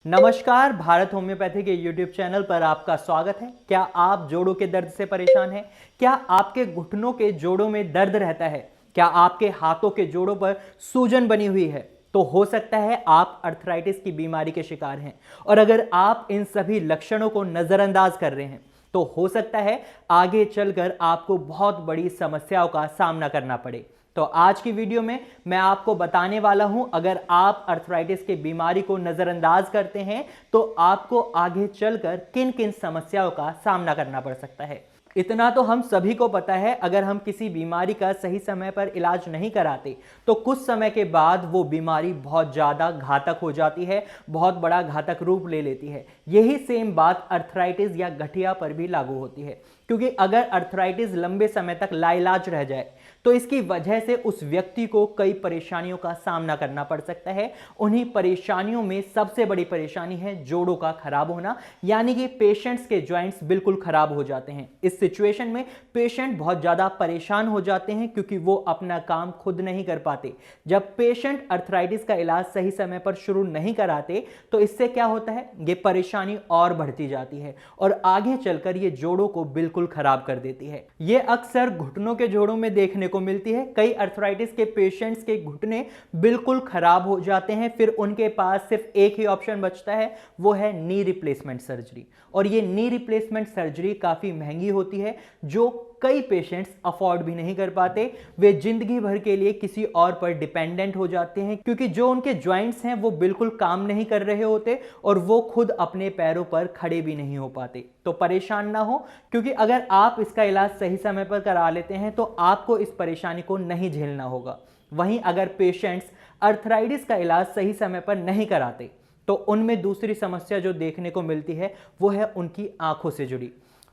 नमस्कार, भारत होम्योपैथी के YouTube channel पर आपका स्वागत है। क्या आप जोड़ों के दर्द से परेशान हैं? क्या आपके घुटनों के जोड़ों में दर्द रहता है? क्या आपके हाथों के जोड़ों पर सूजन बनी हुई है? तो हो सकता है आप अर्थराइटिस की बीमारी के शिकार हैं। और अगर आप इन सभी लक्षणों को नजरअंदाज कर रहे हैं तो हो सकता है आगे चलकर आपको बहुत बड़ी समस्याओं का सामना करना पड़े। तो आज की वीडियो में मैं आपको बताने वाला हूं, अगर आप अर्थराइटिस की बीमारी को नजरअंदाज करते हैं तो आपको आगे चलकर किन किन समस्याओं का सामना करना पड़ सकता है। इतना तो हम सभी को पता है, अगर हम किसी बीमारी का सही समय पर इलाज नहीं कराते तो कुछ समय के बाद वो बीमारी बहुत ज़्यादा घातक हो जाती है, बहुत बड़ा घातक रूप ले लेती है। यही सेम बात अर्थराइटिस या गठिया पर भी लागू होती है, क्योंकि अगर अर्थराइटिस लंबे समय तक लाइलाज रह जाए तो इसकी वजह से उस व्यक्ति को कई परेशानियों का सामना करना पड़ सकता है। उन्हीं परेशानियों में सबसे बड़ी परेशानी है जोड़ों का खराब होना, यानी कि पेशेंट्स के जॉइंट्स बिल्कुल खराब हो जाते हैं। इस सिचुएशन में पेशेंट बहुत ज्यादा परेशान हो जाते हैं क्योंकि वो अपना काम खुद नहीं कर पाते। जब पेशेंट अर्थराइटिस का इलाज सही समय पर शुरू नहीं कराते तो इससे क्या होता है, ये परेशानी और बढ़ती जाती है और आगे चलकर ये जोड़ों को बिल्कुल खराब कर देती है। ये अक्सर घुटनों के जोड़ों में देखने को मिलती है। कई अर्थराइटिस के पेशेंट्स के घुटने बिल्कुल खराब हो जाते हैं, फिर उनके पास सिर्फ एक ही ऑप्शन बचता है, वो है नी रिप्लेसमेंट सर्जरी। और ये नी रिप्लेसमेंट सर्जरी काफी महंगी होती है, जो कई पेशेंट्स अफोर्ड भी नहीं कर पाते। वे जिंदगी भर के लिए किसी और पर डिपेंडेंट हो जाते हैं, क्योंकि जो उनके जॉइंट्स हैं वो बिल्कुल काम नहीं कर रहे होते और वो खुद अपने पैरों पर खड़े भी नहीं हो पाते। तो परेशान ना हो, क्योंकि अगर आप इसका इलाज सही समय पर करा लेते हैं तो आपको इस परेशानी को नहीं झेलना होगा। वहीं अगर पेशेंट्स अर्थराइटिस का इलाज सही समय पर नहीं कराते तो उनमें दूसरी समस्या जो देखने को मिलती है वो है उनकी आंखों से जुड़ी।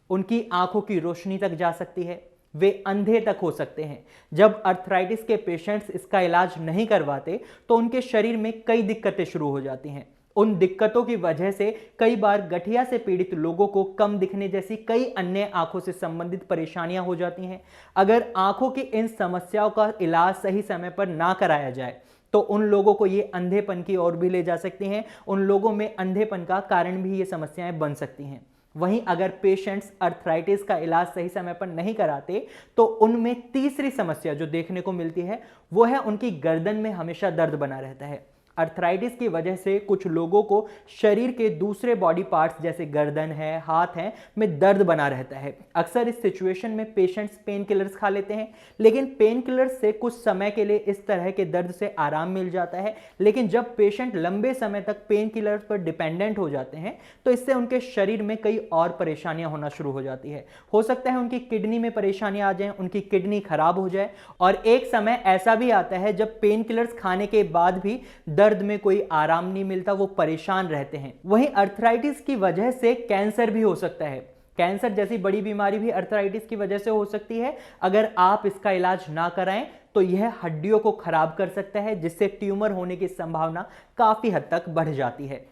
उनकी आंखों की रोशनी तक जा सकती है, वे अंधे तक हो सकते हैं। जब अर्थराइटिस के पेशेंट्स इसका इलाज नहीं करवाते तो उनके शरीर में कई दिक्कतें शुरू हो जाती हैं। उन दिक्कतों की वजह से कई बार गठिया से पीड़ित लोगों को कम दिखने जैसी कई अन्य आंखों से संबंधित परेशानियां हो जाती हैं। अगर आंखों की इन समस्याओं का इलाज सही समय पर ना कराया जाए तो उन लोगों को ये अंधेपन की ओर भी ले जा सकती हैं। उन लोगों में अंधेपन का कारण भी ये समस्याएं बन सकती हैं। वहीं अगर पेशेंट्स अर्थराइटिस का इलाज सही समय पर नहीं कराते तो उनमें तीसरी समस्या जो देखने को मिलती है वो है उनकी गर्दन में हमेशा दर्द बना रहता है। अर्थराइटिस की वजह से कुछ लोगों को शरीर के दूसरे बॉडी पार्ट्स जैसे गर्दन है, हाथ है, में दर्द बना रहता है। अक्सर इस सिचुएशन में पेशेंट्स पेन किलर्स खा लेते हैं, लेकिन पेन किलर्स से कुछ समय के लिए इस तरह के दर्द से आराम मिल जाता है। लेकिन जब पेशेंट लंबे समय तक पेन किलर्स पर डिपेंडेंट हो जाते हैं तो इससे उनके शरीर में कई और परेशानियां होना शुरू हो जाती है। हो सकता है उनकी किडनी में परेशानियां आ जाएं, उनकी किडनी खराब हो जाए। और एक समय ऐसा भी आता है जब पेन किलर्स खाने के बाद भी दर्द में कोई आराम नहीं मिलता, वो परेशान रहते हैं। वहीं अर्थराइटिस की वजह से कैंसर भी हो सकता है। कैंसर जैसी बड़ी बीमारी भी अर्थराइटिस की वजह से हो सकती है। अगर आप इसका इलाज ना कराएं तो यह हड्डियों को खराब कर सकता है, जिससे ट्यूमर होने की संभावना काफी हद तक बढ़ जाती है।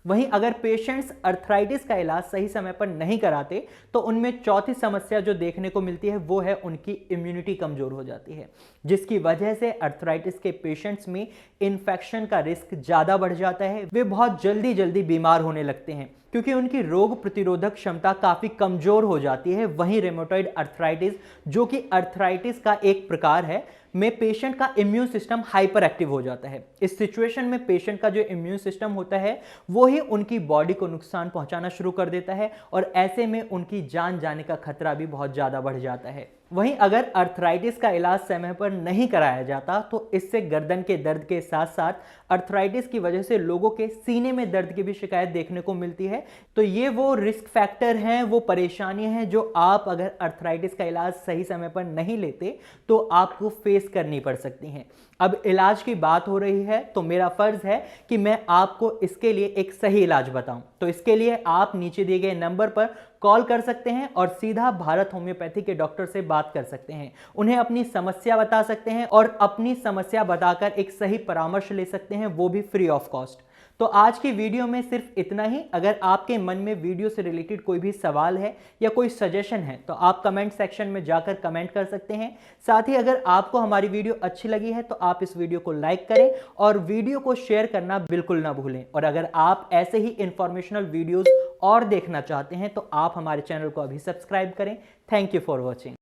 वहीं अगर पेशेंट्स अर्थराइटिस का इलाज सही समय पर नहीं कराते तो उनमें चौथी समस्या जो देखने को मिलती है वो है उनकी इम्यूनिटी कमजोर हो जाती है, जिसकी वजह से अर्थराइटिस के पेशेंट्स में इन्फेक्शन का रिस्क ज्यादा बढ़ जाता है। वे बहुत जल्दी जल्दी बीमार होने लगते हैं क्योंकि उनकी रोग प्रतिरोधक क्षमता काफी कमजोर हो जाती है। वहीं रेमेटॉइड अर्थराइटिस, जो कि अर्थराइटिस का एक प्रकार है, में पेशेंट का इम्यून सिस्टम हाइपर एक्टिव हो जाता है। इस सिचुएशन में पेशेंट का जो इम्यून सिस्टम होता है वो ही उनकी बॉडी को नुकसान पहुंचाना शुरू कर देता है और ऐसे में उनकी जान जाने का खतरा भी बहुत ज्यादा बढ़ जाता है। वहीं अगर अर्थराइटिस का इलाज समय पर नहीं कराया जाता तो इससे गर्दन के दर्द के साथ साथ अर्थराइटिस की वजह से लोगों के सीने में दर्द की भी शिकायत देखने को मिलती है। तो ये वो रिस्क फैक्टर हैं, वो परेशानियां हैं जो आप अगर अर्थराइटिस का इलाज सही समय पर नहीं लेते तो आपको फेस करनी पड़ सकती हैं। अब इलाज की बात हो रही है तो मेरा फर्ज है कि मैं आपको इसके लिए एक सही इलाज बताऊं। तो इसके लिए आप नीचे दिए गए नंबर पर कॉल कर सकते हैं और सीधा भारत होम्योपैथी के डॉक्टर से बात कर सकते हैं। उन्हें अपनी समस्या बता सकते हैं और अपनी समस्या बताकर एक सही परामर्श ले सकते हैं, वो भी फ्री ऑफ कॉस्ट। तो आज की वीडियो में सिर्फ इतना ही। अगर आपके मन में वीडियो से रिलेटेड कोई भी सवाल है या कोई सजेशन है तो आप कमेंट सेक्शन में जाकर कमेंट कर सकते हैं। साथ ही अगर आपको हमारी वीडियो अच्छी लगी है तो आप इस वीडियो को लाइक करें और वीडियो को शेयर करना बिल्कुल ना भूलें। और अगर आप ऐसे ही इंफॉर्मेशनल वीडियोस और देखना चाहते हैं तो आप हमारे चैनल को अभी सब्सक्राइब करें। Thank you for watching.